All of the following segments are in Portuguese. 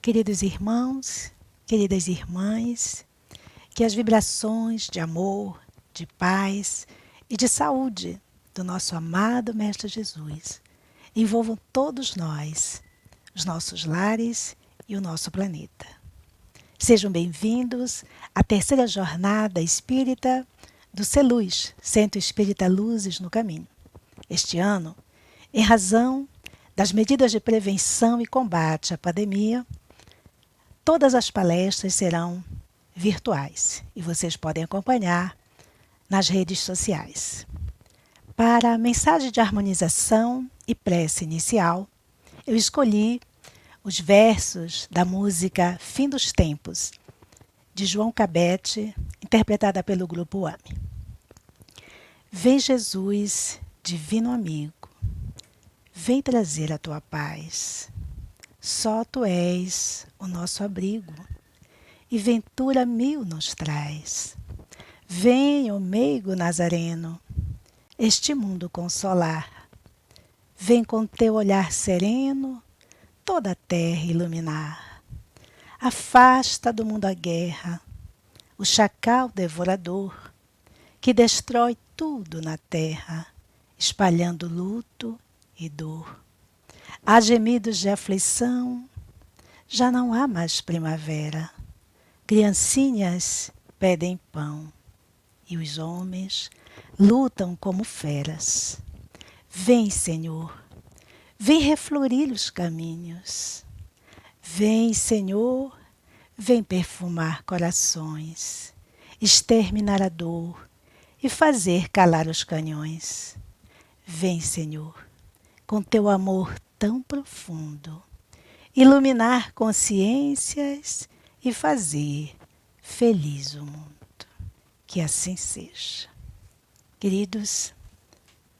queridos irmãos, queridas irmãs, que as vibrações de amor, de paz e de saúde do nosso amado Mestre Jesus envolvam todos nós, os nossos lares e o nosso planeta. Sejam bem-vindos à terceira jornada espírita do CELUZ, Centro Espírita Luzes no Caminho. Este ano, em razão das medidas de prevenção e combate à pandemia, todas as palestras serão virtuais e vocês podem acompanhar nas redes sociais. Para a mensagem de harmonização e prece inicial, eu escolhi os versos da música Fim dos Tempos, de João Cabete, interpretada pelo Grupo AME. Vem Jesus, divino amigo, vem trazer a tua paz. Só tu és o nosso abrigo, e ventura mil nos traz. Vem, ó meigo Nazareno, este mundo consolar. Vem com teu olhar sereno toda a terra iluminar. Afasta do mundo a guerra, o chacal devorador, que destrói tudo na terra, espalhando luto e dor. Há gemidos de aflição, já não há mais primavera. Criancinhas pedem pão e os homens lutam como feras. Vem, Senhor, vem reflorir os caminhos. Vem, Senhor, vem perfumar corações, exterminar a dor e fazer calar os canhões. Vem, Senhor, com teu amor tão profundo, iluminar consciências e fazer feliz o mundo. Que assim seja. Queridos,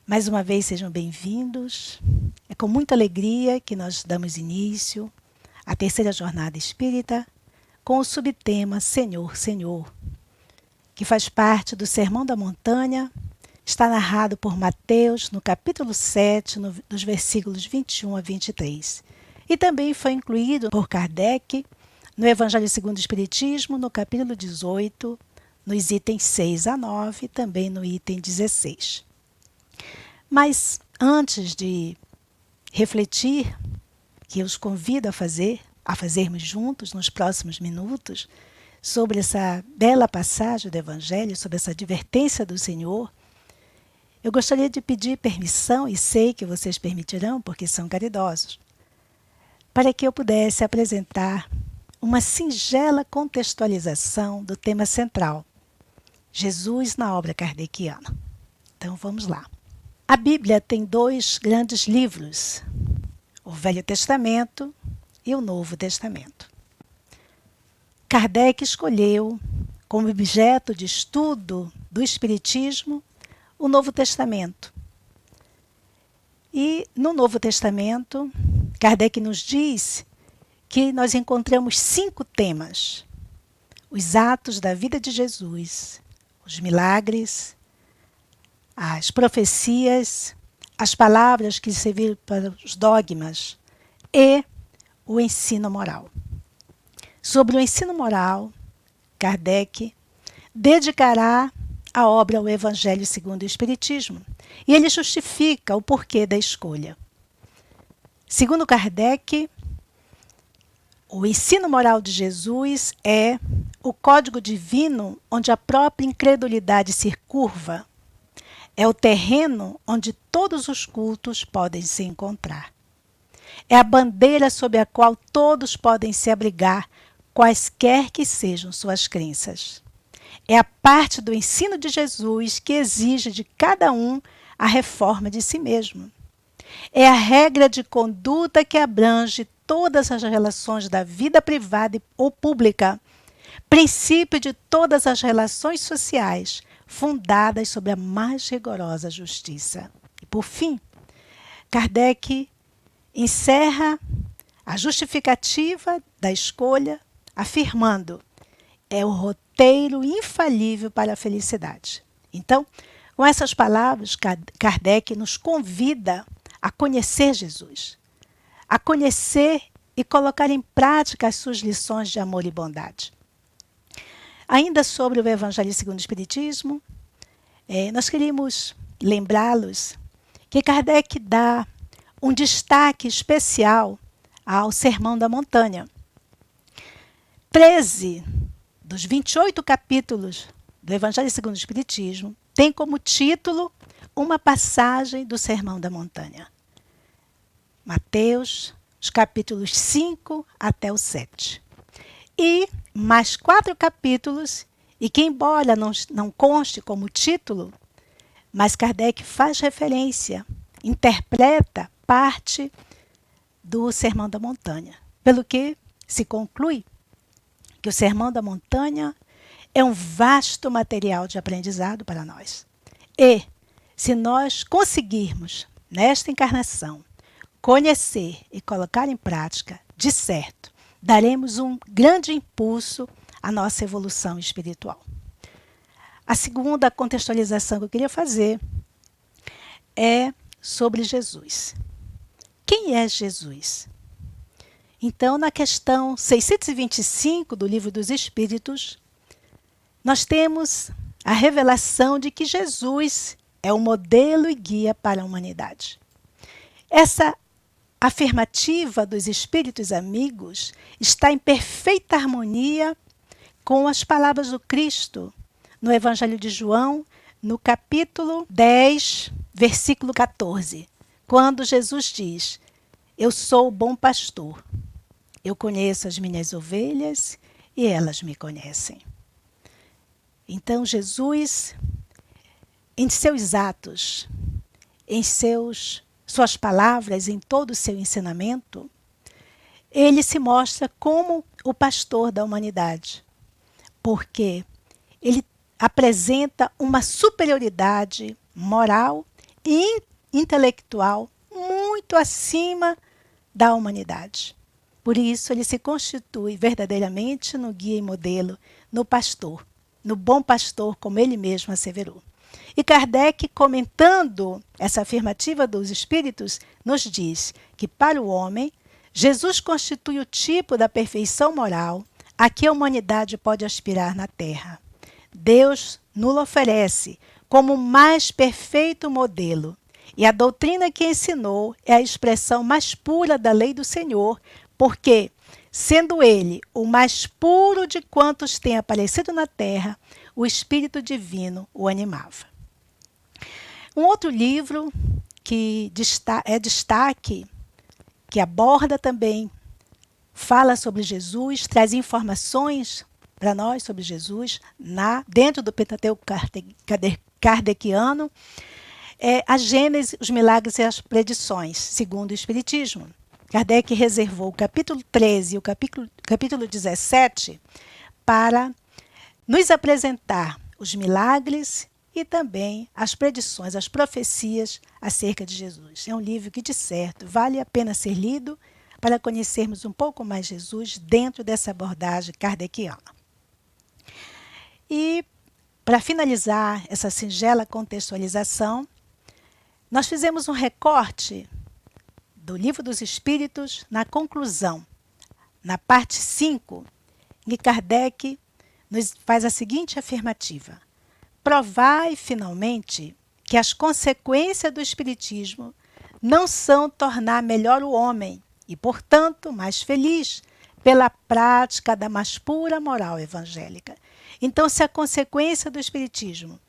mais uma vez sejam bem-vindos. É com muita alegria que nós damos início à terceira jornada espírita com o subtema Senhor, Senhor, que faz parte do Sermão da Montanha. Está narrado por Mateus no capítulo 7, dos versículos 21 a 23. E também foi incluído por Kardec no Evangelho segundo o Espiritismo, no capítulo 18, nos itens 6 a 9 e também no item 16. Mas antes de refletir, que eu os convido a fazermos juntos nos próximos minutos, sobre essa bela passagem do Evangelho, sobre essa advertência do Senhor, eu gostaria de pedir permissão, e sei que vocês permitirão, porque são caridosos, para que eu pudesse apresentar uma singela contextualização do tema central, Jesus na obra kardeciana. Então vamos lá. A Bíblia tem dois grandes livros, o Velho Testamento e o Novo Testamento. Kardec escolheu como objeto de estudo do Espiritismo o Novo Testamento. E no Novo Testamento, Kardec nos diz que nós encontramos 5 temas: os atos da vida de Jesus, os milagres, as profecias, as palavras que serviram para os dogmas e o ensino moral. Sobre o ensino moral, Kardec dedicará a obra O Evangelho segundo o Espiritismo, e ele justifica o porquê da escolha. Segundo Kardec, o ensino moral de Jesus é o código divino onde a própria incredulidade se curva. É o terreno onde todos os cultos podem se encontrar. É a bandeira sob a qual todos podem se abrigar, quaisquer que sejam suas crenças. É a parte do ensino de Jesus que exige de cada um a reforma de si mesmo. É a regra de conduta que abrange todas as relações da vida privada ou pública, princípio de todas as relações sociais, fundadas sobre a mais rigorosa justiça. E, por fim, Kardec encerra a justificativa da escolha afirmando: é o roteiro infalível para a felicidade. Então, com essas palavras, Kardec nos convida a conhecer Jesus, a conhecer e colocar em prática as suas lições de amor e bondade. Ainda sobre o Evangelho segundo o Espiritismo, nós queríamos lembrá-los que Kardec dá um destaque especial ao Sermão da Montanha. 13 dos 28 capítulos do Evangelho segundo o Espiritismo tem como título uma passagem do Sermão da Montanha. Mateus, os capítulos 5 até o 7. E mais 4 capítulos, e que embora não conste como título, mas Kardec faz referência, interpreta parte do Sermão da Montanha. Pelo que se conclui que o Sermão da Montanha é um vasto material de aprendizado para nós. E, se nós conseguirmos, nesta encarnação, conhecer e colocar em prática, de certo, daremos um grande impulso à nossa evolução espiritual. A segunda contextualização que eu queria fazer é sobre Jesus. Quem é Jesus? Então, na questão 625 do Livro dos Espíritos, nós temos a revelação de que Jesus é o modelo e guia para a humanidade. Essa afirmativa dos Espíritos amigos está em perfeita harmonia com as palavras do Cristo no Evangelho de João, no capítulo 10, versículo 14, quando Jesus diz: eu sou o bom pastor, eu conheço as minhas ovelhas e elas me conhecem. Então, Jesus, em seus atos, em suas palavras, em todo o seu ensinamento, ele se mostra como o pastor da humanidade, porque ele apresenta uma superioridade moral e intelectual muito acima da humanidade. Por isso, ele se constitui verdadeiramente no guia e modelo, no pastor, no bom pastor, como ele mesmo asseverou. E Kardec, comentando essa afirmativa dos Espíritos, nos diz que, para o homem, Jesus constitui o tipo da perfeição moral a que a humanidade pode aspirar na Terra. Deus nos oferece como o mais perfeito modelo, e a doutrina que ensinou é a expressão mais pura da lei do Senhor, porque, sendo ele o mais puro de quantos têm aparecido na Terra, o Espírito Divino o animava. Um outro livro que é destaque, que aborda também, fala sobre Jesus, traz informações para nós sobre Jesus, dentro do Pentateuco kardeciano, a Gênese, os milagres e as predições, segundo o Espiritismo. Kardec reservou o capítulo 13 e o capítulo 17 para nos apresentar os milagres e também as predições, as profecias acerca de Jesus. É um livro que, de certo, vale a pena ser lido para conhecermos um pouco mais Jesus dentro dessa abordagem kardeciana. E, para finalizar essa singela contextualização, nós fizemos um recorte do Livro dos Espíritos na conclusão, na parte 5, em que Kardec nos faz a seguinte afirmativa: provai, finalmente, que as consequências do Espiritismo não são tornar melhor o homem e, portanto, mais feliz pela prática da mais pura moral evangélica. Então, se a consequência do Espiritismo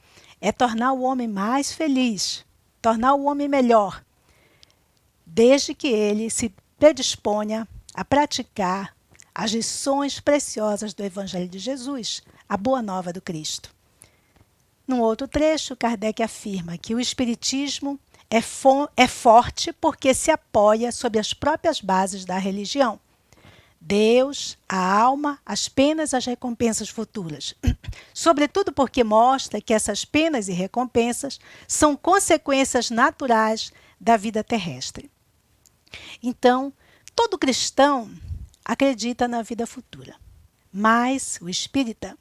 é tornar o homem mais feliz, tornar o homem melhor, desde que ele se predisponha a praticar as lições preciosas do Evangelho de Jesus, a Boa Nova do Cristo. Num outro trecho, Kardec afirma que o Espiritismo é forte porque se apoia sobre as próprias bases da religião. Deus, a alma, as penas e as recompensas futuras. Sobretudo porque mostra que essas penas e recompensas são consequências naturais da vida terrestre. Então, todo cristão acredita na vida futura, mas o espírita,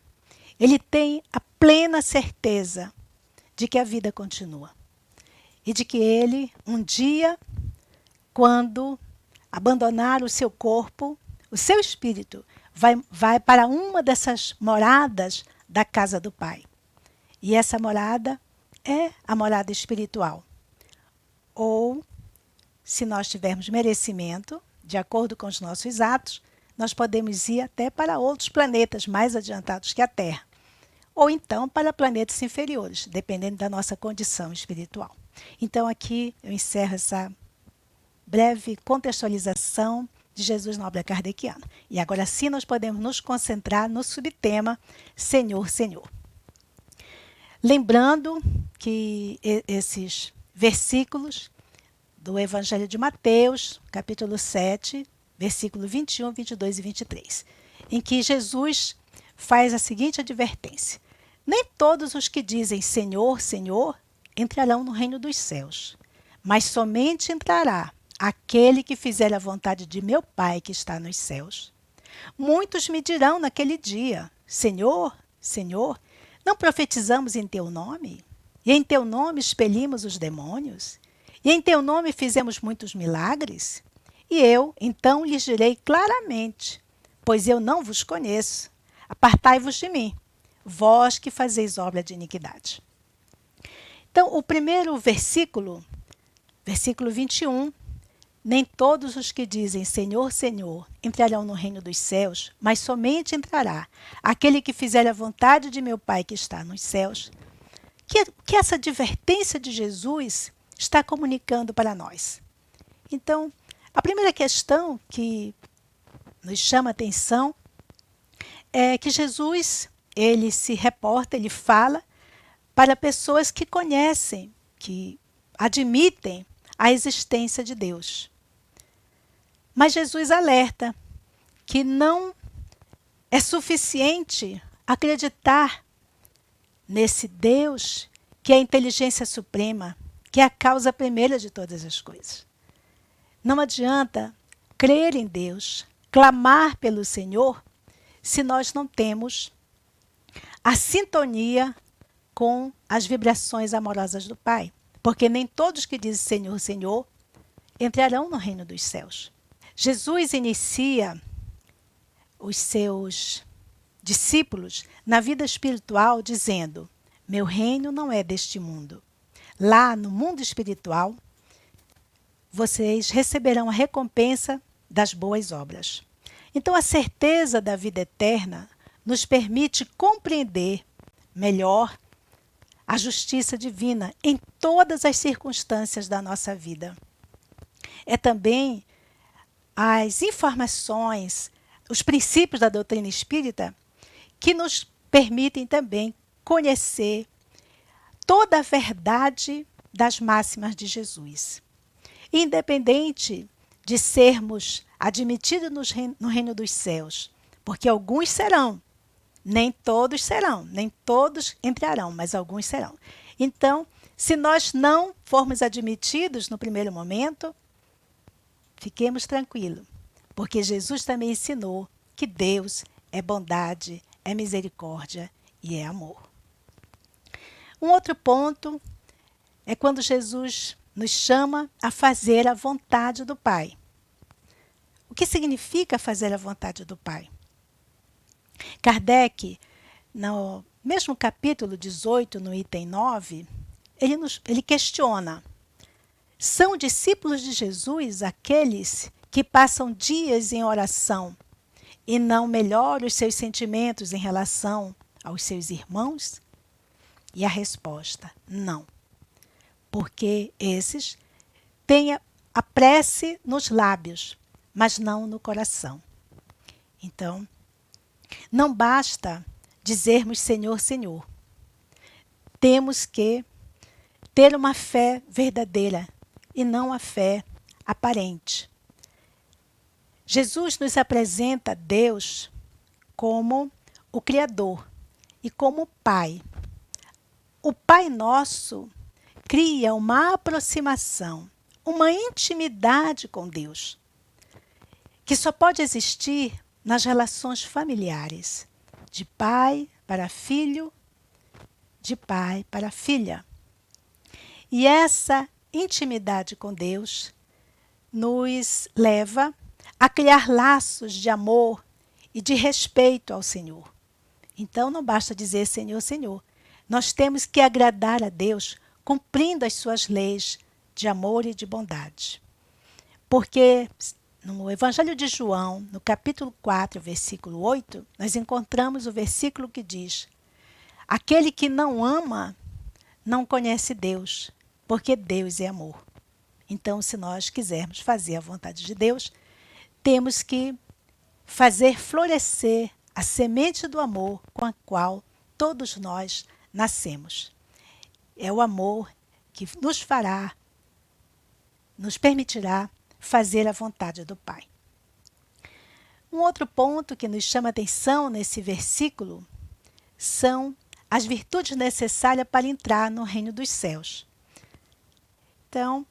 ele tem a plena certeza de que a vida continua e de que ele, um dia, quando abandonar o seu corpo, o seu espírito vai para uma dessas moradas da casa do Pai. E essa morada é a morada espiritual. Ou, se nós tivermos merecimento, de acordo com os nossos atos, nós podemos ir até para outros planetas mais adiantados que a Terra. Ou então para planetas inferiores, dependendo da nossa condição espiritual. Então aqui eu encerro essa breve contextualização de Jesus na obra kardeciana. E agora sim nós podemos nos concentrar no subtema Senhor, Senhor. Lembrando que esses versículos do Evangelho de Mateus, capítulo 7, versículo 21, 22 e 23, em que Jesus faz a seguinte advertência: nem todos os que dizem Senhor, Senhor, entrarão no reino dos céus, mas somente entrará aquele que fizer a vontade de meu Pai que está nos céus. Muitos me dirão naquele dia: Senhor, Senhor, não profetizamos em teu nome? E em teu nome expelimos os demônios? E em teu nome fizemos muitos milagres? E eu, então, lhes direi claramente: pois eu não vos conheço. Apartai-vos de mim, vós que fazeis obra de iniquidade. Então, o primeiro versículo, versículo 21, nem todos os que dizem Senhor, Senhor, entrarão no reino dos céus, mas somente entrará aquele que fizer a vontade de meu Pai que está nos céus. Que essa advertência de Jesus está comunicando para nós? Então, a primeira questão que nos chama a atenção é que Jesus, ele se reporta, ele fala para pessoas que conhecem, que admitem a existência de Deus. Mas Jesus alerta que não é suficiente acreditar nesse Deus que é a inteligência suprema, que é a causa primeira de todas as coisas. Não adianta crer em Deus, clamar pelo Senhor, se nós não temos a sintonia com as vibrações amorosas do Pai. Porque nem todos que dizem Senhor, Senhor, entrarão no reino dos céus. Jesus inicia os seus discípulos na vida espiritual dizendo: meu reino não é deste mundo. Lá no mundo espiritual, vocês receberão a recompensa das boas obras. Então, a certeza da vida eterna nos permite compreender melhor a justiça divina em todas as circunstâncias da nossa vida. É também as informações, os princípios da doutrina espírita que nos permitem também conhecer toda a verdade das máximas de Jesus. Independente de sermos admitidos no reino dos céus, porque alguns serão, nem todos serão, nem todos entrarão, mas alguns serão. Então, se nós não formos admitidos no primeiro momento, fiquemos tranquilos, porque Jesus também ensinou que Deus é bondade, é misericórdia e é amor. Um outro ponto é quando Jesus nos chama a fazer a vontade do Pai. O que significa fazer a vontade do Pai? Kardec, no mesmo capítulo 18, no item 9, ele questiona: são discípulos de Jesus aqueles que passam dias em oração e não melhoram os seus sentimentos em relação aos seus irmãos? E a resposta: não. Porque esses têm a prece nos lábios, mas não no coração. Então, não basta dizermos Senhor, Senhor. Temos que ter uma fé verdadeira e não a fé aparente. Jesus nos apresenta Deus como o Criador e como Pai. O Pai Nosso cria uma aproximação, uma intimidade com Deus, que só pode existir nas relações familiares, de pai para filho, de pai para filha. E essa intimidade com Deus nos leva a criar laços de amor e de respeito ao Senhor. Então, não basta dizer Senhor, Senhor. Nós temos que agradar a Deus cumprindo as suas leis de amor e de bondade. Porque no Evangelho de João, no capítulo 4, versículo 8, nós encontramos o versículo que diz: aquele que não ama não conhece Deus, porque Deus é amor. Então, se nós quisermos fazer a vontade de Deus, temos que fazer florescer a semente do amor com a qual todos nós nascemos. É o amor que nos permitirá fazer a vontade do Pai. Um outro ponto que nos chama a atenção nesse versículo são as virtudes necessárias para entrar no reino dos céus. Então,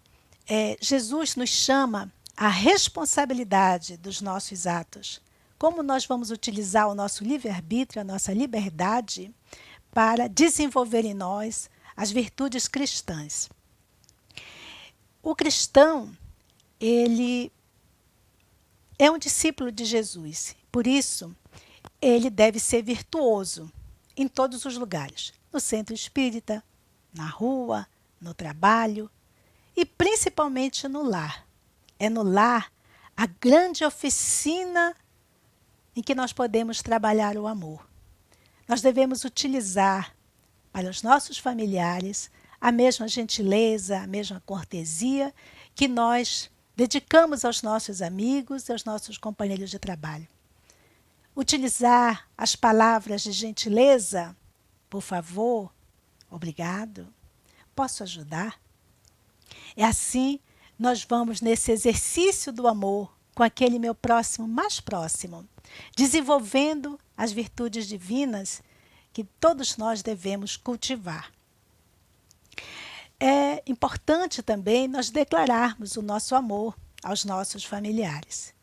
Jesus nos chama à responsabilidade dos nossos atos. Como nós vamos utilizar o nosso livre-arbítrio, a nossa liberdade, para desenvolver em nós as virtudes cristãs. O cristão, ele é um discípulo de Jesus. Por isso, ele deve ser virtuoso em todos os lugares. No centro espírita, na rua, no trabalho e principalmente no lar. É no lar a grande oficina em que nós podemos trabalhar o amor. Nós devemos utilizar para os nossos familiares a mesma gentileza, a mesma cortesia que nós dedicamos aos nossos amigos e aos nossos companheiros de trabalho. Utilizar as palavras de gentileza, por favor, obrigado, posso ajudar? É assim nós vamos nesse exercício do amor com aquele meu próximo mais próximo, desenvolvendo as virtudes divinas que todos nós devemos cultivar. É importante também nós declararmos o nosso amor aos nossos familiares.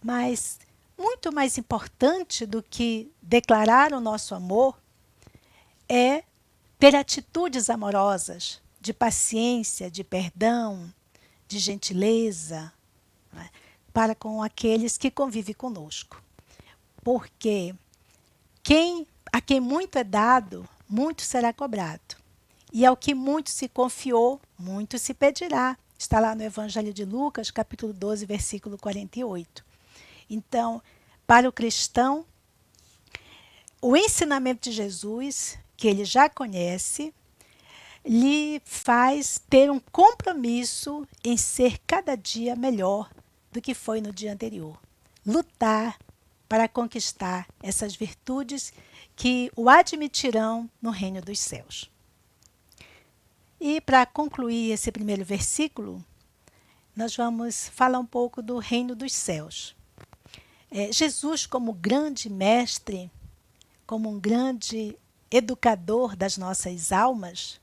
Mas muito mais importante do que declarar o nosso amor é ter atitudes amorosas, de paciência, de perdão, de gentileza, né, para com aqueles que convivem conosco. Porque a quem muito é dado, muito será cobrado. E ao que muito se confiou, muito se pedirá. Está lá no Evangelho de Lucas, capítulo 12, versículo 48. Então, para o cristão, o ensinamento de Jesus, que ele já conhece, lhe faz ter um compromisso em ser cada dia melhor do que foi no dia anterior. Lutar para conquistar essas virtudes que o admitirão no reino dos céus. E para concluir esse primeiro versículo, nós vamos falar um pouco do reino dos céus. Jesus, como grande mestre, como um grande educador das nossas almas,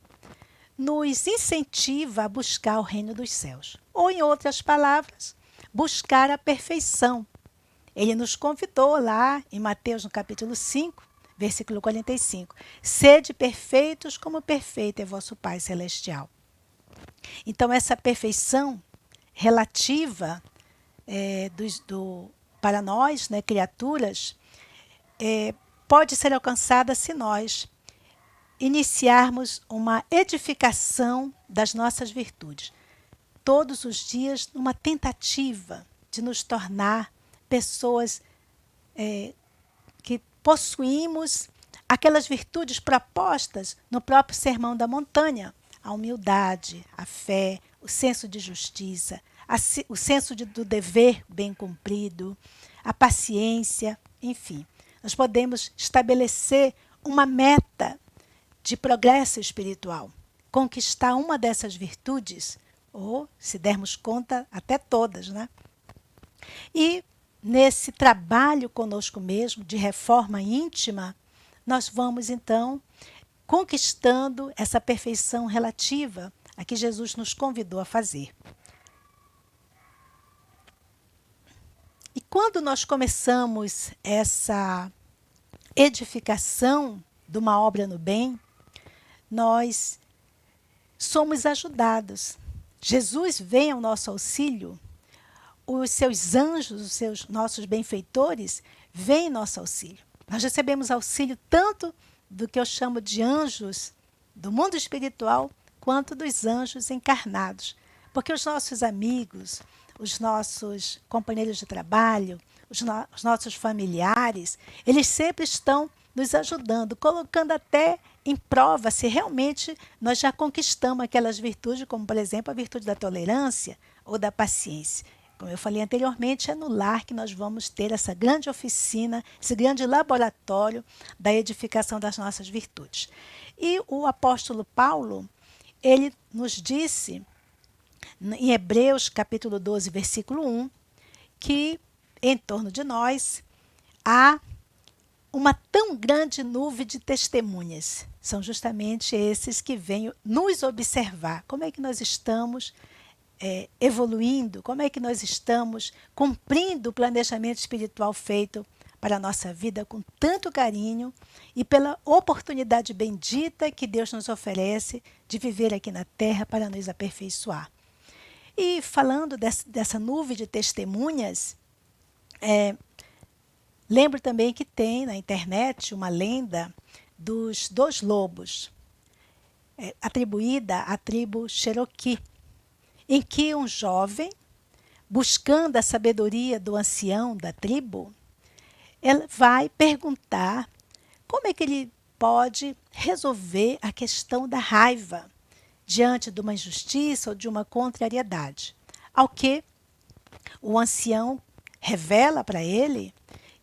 nos incentiva a buscar o reino dos céus. Ou, em outras palavras, buscar a perfeição. Ele nos convidou lá em Mateus, no capítulo 5, versículo 45. Sede perfeitos como perfeito é vosso Pai Celestial. Então, essa perfeição relativa para nós, né, criaturas, pode ser alcançada se nós iniciarmos uma edificação das nossas virtudes. Todos os dias, numa tentativa de nos tornar pessoas que possuímos aquelas virtudes propostas no próprio Sermão da Montanha. A humildade, a fé, o senso de justiça, o senso do dever bem cumprido, a paciência, enfim. Nós podemos estabelecer uma meta de progresso espiritual, conquistar uma dessas virtudes, ou, se dermos conta, até todas, né? E nesse trabalho conosco mesmo, de reforma íntima, nós vamos, então, conquistando essa perfeição relativa a que Jesus nos convidou a fazer. E quando nós começamos essa edificação de uma obra no bem, nós somos ajudados Jesus vem ao nosso auxílio, os seus anjos, nossos benfeitores, vêm em nosso auxílio. Nós recebemos auxílio tanto do que eu chamo de anjos do mundo espiritual, quanto dos anjos encarnados. Porque os nossos amigos, os nossos companheiros de trabalho, os nossos familiares, eles sempre estão nos ajudando, colocando até em prova se realmente nós já conquistamos aquelas virtudes, como, por exemplo, a virtude da tolerância ou da paciência. Como eu falei anteriormente, é no lar que nós vamos ter essa grande oficina, esse grande laboratório da edificação das nossas virtudes. E o apóstolo Paulo, ele nos disse, em Hebreus capítulo 12, versículo 1, que em torno de nós há uma tão grande nuvem de testemunhas. São justamente esses que vêm nos observar. Como é que nós estamos evoluindo? Como é que nós estamos cumprindo o planejamento espiritual feito para a nossa vida com tanto carinho e pela oportunidade bendita que Deus nos oferece de viver aqui na Terra para nos aperfeiçoar. E falando dessa nuvem de testemunhas, lembro também que tem na internet uma lenda dos 2 lobos, atribuída à tribo Cherokee, em que um jovem, buscando a sabedoria do ancião da tribo, ele vai perguntar como é que ele pode resolver a questão da raiva diante de uma injustiça ou de uma contrariedade. Ao que o ancião revela para ele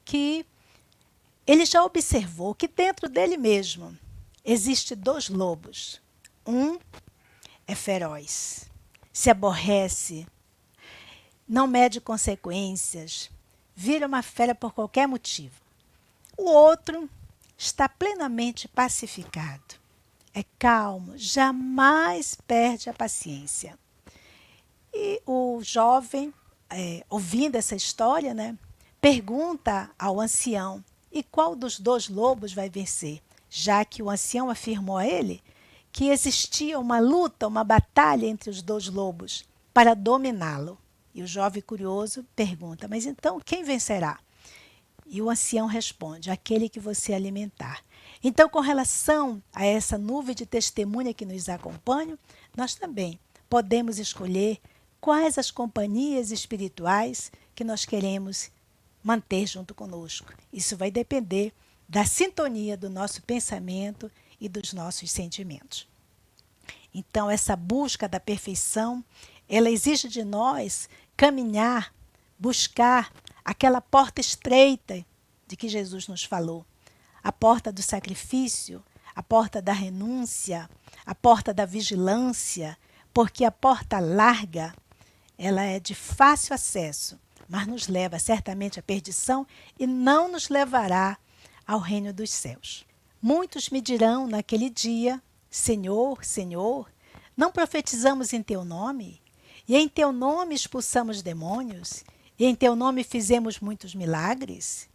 que ele já observou que dentro dele mesmo existe 2 lobos. Um é feroz, se aborrece, não mede consequências, vira uma fera por qualquer motivo. O outro está plenamente pacificado, é calmo, jamais perde a paciência. E o jovem, ouvindo essa história, pergunta ao ancião, e qual dos 2 lobos vai vencer? Já que o ancião afirmou a ele que existia uma luta, uma batalha entre os 2 lobos para dominá-lo. E o jovem curioso pergunta, mas então quem vencerá? E o ancião responde, aquele que você alimentar. Então, com relação a essa nuvem de testemunha que nos acompanha, nós também podemos escolher quais as companhias espirituais que nós queremos manter junto conosco. Isso vai depender da sintonia do nosso pensamento e dos nossos sentimentos. Então, essa busca da perfeição, ela exige de nós caminhar, buscar aquela porta estreita de que Jesus nos falou. A porta do sacrifício, a porta da renúncia, a porta da vigilância, porque a porta larga, ela é de fácil acesso, mas nos leva certamente à perdição e não nos levará ao reino dos céus. Muitos me dirão naquele dia, Senhor, Senhor, não profetizamos em teu nome? E em teu nome expulsamos demônios? E em teu nome fizemos muitos milagres?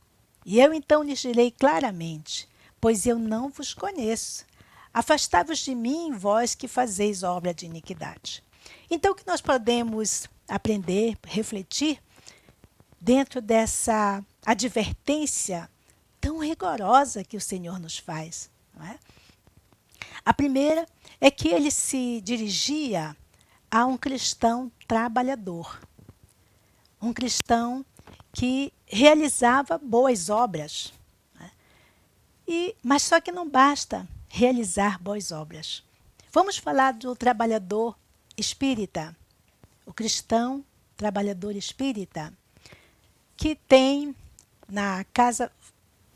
E eu então lhes direi claramente, pois eu não vos conheço. Afastai-vos de mim, vós que fazeis obra de iniquidade. Então, o que nós podemos aprender, refletir, dentro dessa advertência tão rigorosa que o Senhor nos faz, não é? A primeira é que ele se dirigia a um cristão trabalhador, um cristão que realizava boas obras, né? Mas só que não basta realizar boas obras. Vamos falar do trabalhador espírita, o cristão trabalhador espírita, que tem na casa,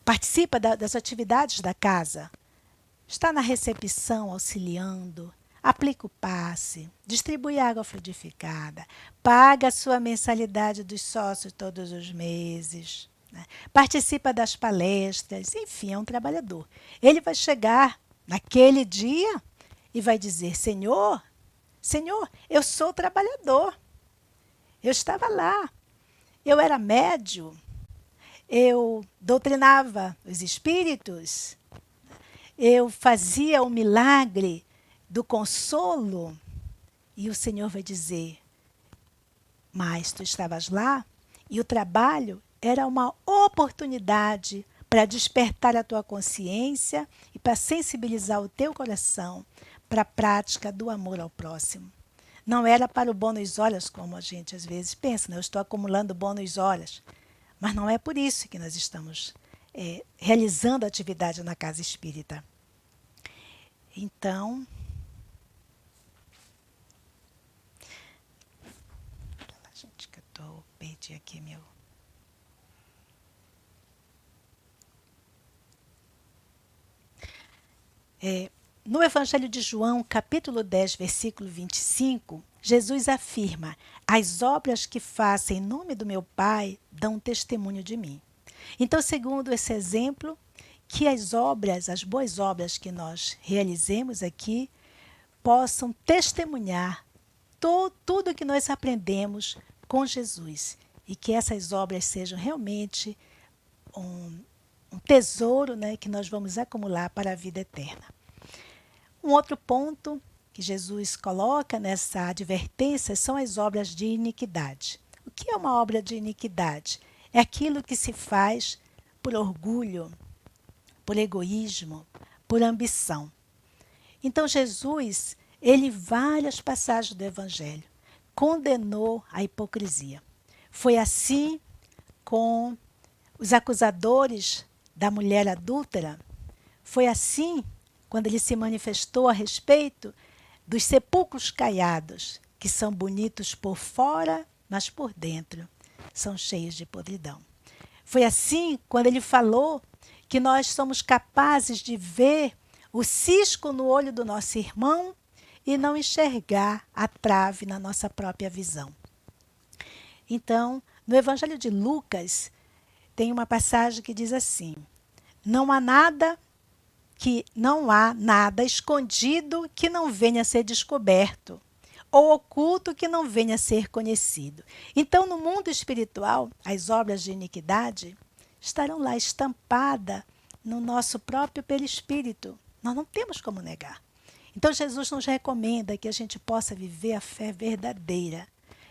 participa das atividades da casa, está na recepção auxiliando, aplica o passe, distribui água fluidificada, paga a sua mensalidade dos sócios todos os meses, né? Participa das palestras, enfim, é um trabalhador. Ele vai chegar naquele dia e vai dizer, Senhor, Senhor, eu sou trabalhador, eu estava lá, eu era médio, eu doutrinava os espíritos, eu fazia o milagre do consolo, E o Senhor vai dizer, mas tu estavas lá e o trabalho era uma oportunidade para despertar a tua consciência e para sensibilizar o teu coração para a prática do amor ao próximo. Não era para o bônus horas, como a gente às vezes pensa, né? Eu estou acumulando bônus horas. Mas não é por isso que nós estamos realizando a atividade na casa espírita. Então, gente, que eu perdi aqui meu. No Evangelho de João, capítulo 10, versículo 25, Jesus afirma: as obras que faço em nome do meu Pai dão testemunho de mim. Então, segundo esse exemplo, que as obras, as boas obras que nós realizemos aqui, possam testemunhar tudo que nós aprendemos com Jesus. E que essas obras sejam realmente um tesouro, né, que nós vamos acumular para a vida eterna. Um outro ponto que Jesus coloca nessa advertência são as obras de iniquidade. O que é uma obra de iniquidade? É aquilo que se faz por orgulho, por egoísmo, por ambição. Então Jesus, ele em várias passagens do Evangelho, condenou a hipocrisia. Foi assim com os acusadores da mulher adúltera. Foi assim quando ele se manifestou a respeito dos sepulcros caiados, que são bonitos por fora, mas por dentro são cheios de podridão. Foi assim quando ele falou que nós somos capazes de ver o cisco no olho do nosso irmão e não enxergar a trave na nossa própria visão. Então, no Evangelho de Lucas, tem uma passagem que diz assim: não há nada escondido que não venha a ser descoberto, ou oculto que não venha a ser conhecido. Então, no mundo espiritual, as obras de iniquidade estarão lá estampadas no nosso próprio perispírito. Nós não temos como negar. Então, Jesus nos recomenda que a gente possa viver a fé verdadeira,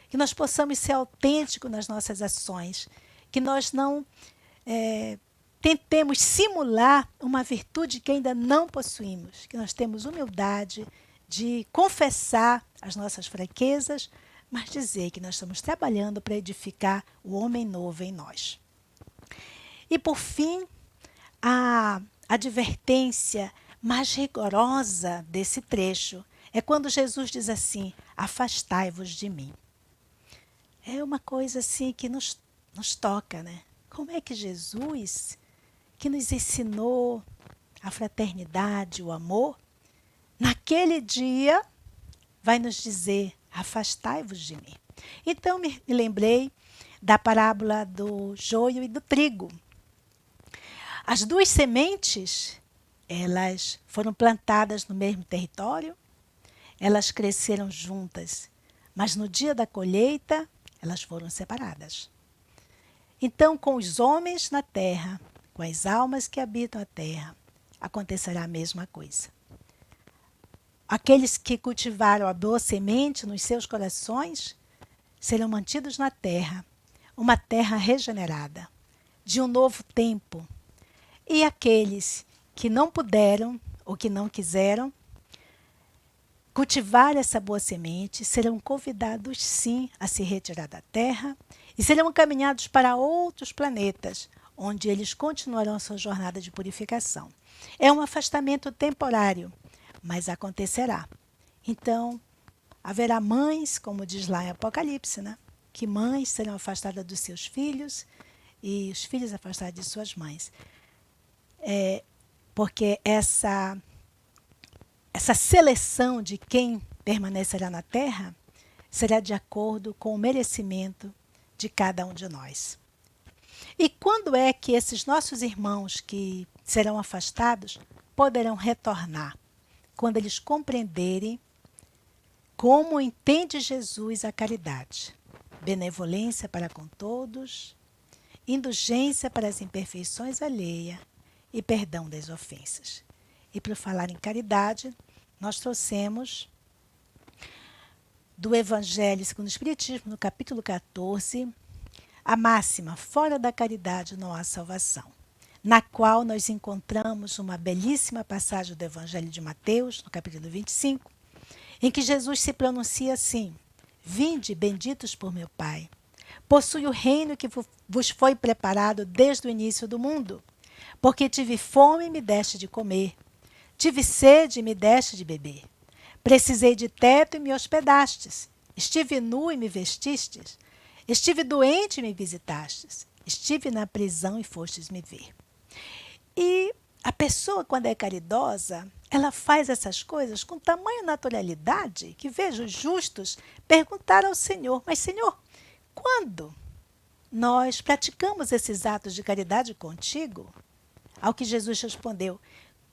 que nós possamos ser autênticos nas nossas ações, que nós não tentemos simular uma virtude que ainda não possuímos, que nós temos humildade de confessar as nossas fraquezas, mas dizer que nós estamos trabalhando para edificar o homem novo em nós. E, por fim, a advertência mais rigorosa desse trecho é quando Jesus diz assim: afastai-vos de mim. É uma coisa assim que nos toca, né? Como é que Jesus, que nos ensinou a fraternidade, o amor, naquele dia vai nos dizer: afastai-vos de mim. Então me lembrei da parábola do joio e do trigo. As duas sementes, elas foram plantadas no mesmo território, elas cresceram juntas, mas no dia da colheita, elas foram separadas. Então, com os homens na terra, com as almas que habitam a terra, acontecerá a mesma coisa. Aqueles que cultivaram a boa semente nos seus corações serão mantidos na terra, uma terra regenerada, de um novo tempo. E aqueles que não puderam ou que não quiseram cultivar essa boa semente serão convidados, sim, a se retirar da terra e serão encaminhados para outros planetas, onde eles continuarão a sua jornada de purificação. É um afastamento temporário, mas acontecerá. Então, haverá mães, como diz lá em Apocalipse, né? Que mães serão afastadas dos seus filhos e os filhos afastados de suas mães. Porque essa seleção de quem permanecerá na Terra será de acordo com o merecimento de cada um de nós. E quando é que esses nossos irmãos que serão afastados poderão retornar? Quando eles compreenderem como entende Jesus a caridade. Benevolência para com todos, indulgência para as imperfeições alheias e perdão das ofensas. E por falar em caridade, nós trouxemos do Evangelho segundo o Espiritismo, no capítulo 14, a máxima, fora da caridade não há salvação, na qual nós encontramos uma belíssima passagem do Evangelho de Mateus, no capítulo 25, em que Jesus se pronuncia assim: Vinde, benditos por meu Pai, possui o reino que vos foi preparado desde o início do mundo, porque tive fome e me deste de comer, tive sede e me deste de beber, precisei de teto e me hospedastes, estive nu e me vestistes, estive doente e me visitastes, estive na prisão e fostes me ver. E a pessoa, quando é caridosa, ela faz essas coisas com tamanha naturalidade que vejo os justos perguntar ao Senhor: mas Senhor, quando nós praticamos esses atos de caridade contigo? Ao que Jesus respondeu: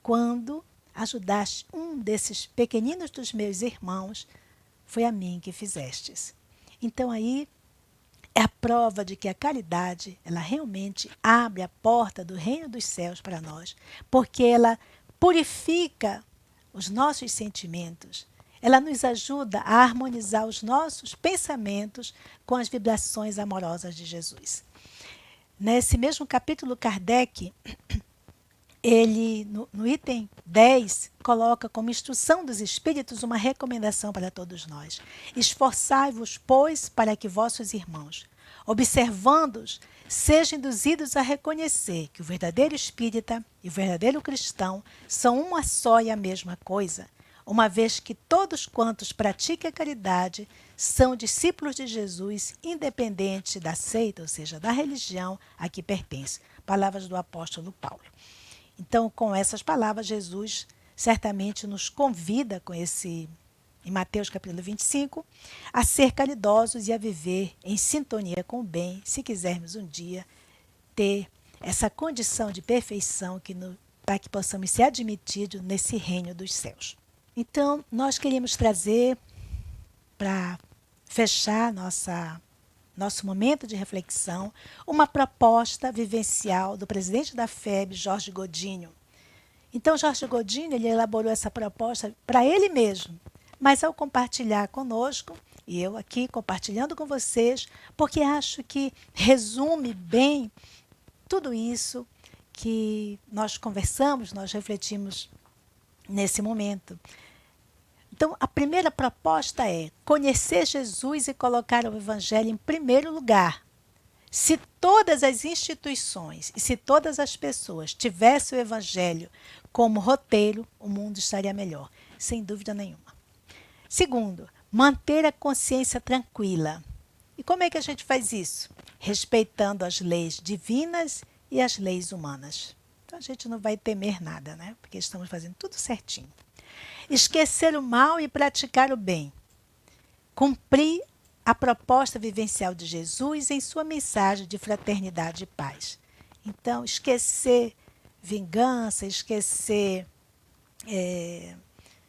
quando ajudaste um desses pequeninos dos meus irmãos, foi a mim que fizestes. Então aí é a prova de que a caridade, ela realmente abre a porta do reino dos céus para nós, porque ela purifica os nossos sentimentos, ela nos ajuda a harmonizar os nossos pensamentos com as vibrações amorosas de Jesus. Nesse mesmo capítulo, Kardec, ele, no item 10, coloca como instrução dos espíritos uma recomendação para todos nós. Esforçai-vos, pois, para que vossos irmãos, observando-os, sejam induzidos a reconhecer que o verdadeiro espírita e o verdadeiro cristão são uma só e a mesma coisa, uma vez que todos quantos praticam a caridade são discípulos de Jesus, independente da seita, ou seja, da religião a que pertence. Palavras do apóstolo Paulo. Então, com essas palavras, Jesus certamente nos convida, em Mateus capítulo 25, a ser caridosos e a viver em sintonia com o bem, se quisermos um dia ter essa condição de perfeição para que possamos ser admitidos nesse reino dos céus. Então, nós queríamos trazer, para fechar nosso momento de reflexão, uma proposta vivencial do presidente da FEB, Jorge Godinho. Então, Jorge Godinho, ele elaborou essa proposta para ele mesmo, mas ao compartilhar conosco, e eu aqui compartilhando com vocês, porque acho que resume bem tudo isso que nós conversamos, nós refletimos nesse momento. Então, a primeira proposta é conhecer Jesus e colocar o Evangelho em primeiro lugar. Se todas as instituições e se todas as pessoas tivessem o Evangelho como roteiro, o mundo estaria melhor, sem dúvida nenhuma. Segundo, manter a consciência tranquila. E como é que a gente faz isso? Respeitando as leis divinas e as leis humanas. Então, a gente não vai temer nada, né? Porque estamos fazendo tudo certinho. Esquecer o mal e praticar o bem. Cumprir a proposta vivencial de Jesus em sua mensagem de fraternidade e paz. Então, esquecer vingança, esquecer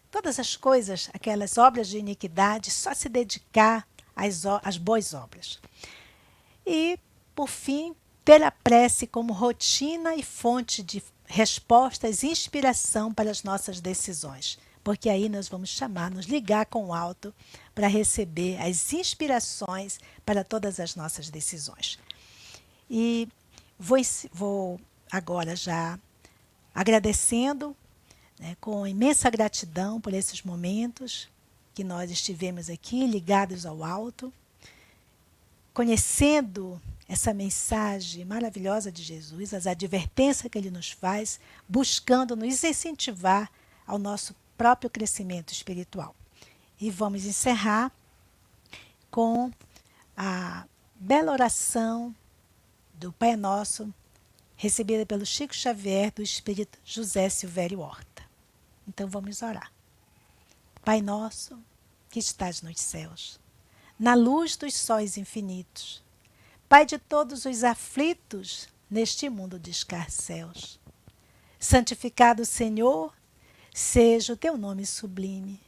todas as coisas, aquelas obras de iniquidade, só se dedicar às boas obras. E, por fim, ter a prece como rotina e fonte de respostas e inspiração para as nossas decisões. Porque aí nós vamos nos ligar com o alto para receber as inspirações para todas as nossas decisões. E vou agora já agradecendo, né, com imensa gratidão por esses momentos que nós estivemos aqui ligados ao alto, conhecendo essa mensagem maravilhosa de Jesus, as advertências que ele nos faz, buscando nos incentivar ao nosso próprio crescimento espiritual. E vamos encerrar com a bela oração do Pai Nosso, recebida pelo Chico Xavier, do Espírito José Silvério Horta. Então vamos orar. Pai nosso, que estás nos céus, na luz dos sóis infinitos, Pai de todos os aflitos neste mundo de escarcéus, santificado Senhor, seja o teu nome sublime,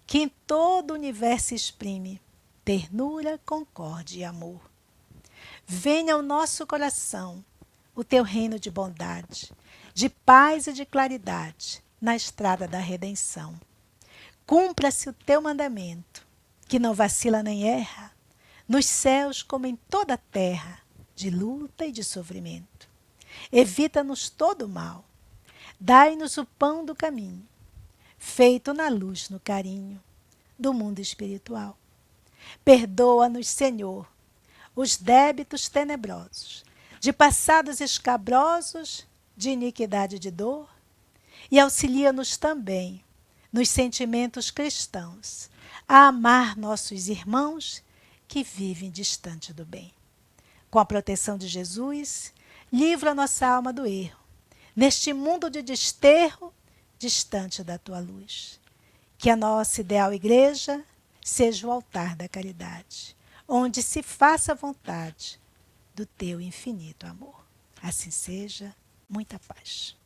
que em todo o universo exprime ternura, concórdia e amor. Venha ao nosso coração o teu reino de bondade, de paz e de claridade na estrada da redenção. Cumpra-se o teu mandamento, que não vacila nem erra, nos céus como em toda a terra, de luta e de sofrimento. Evita-nos todo o mal, dai-nos o pão do caminho, feito na luz, no carinho do mundo espiritual. Perdoa-nos, Senhor, os débitos tenebrosos, de passados escabrosos, de iniquidade e de dor, e auxilia-nos também, nos sentimentos cristãos, a amar nossos irmãos que vivem distante do bem. Com a proteção de Jesus, livra nossa alma do erro, neste mundo de desterro, distante da tua luz. Que a nossa ideal igreja seja o altar da caridade, onde se faça a vontade do teu infinito amor. Assim seja, muita paz.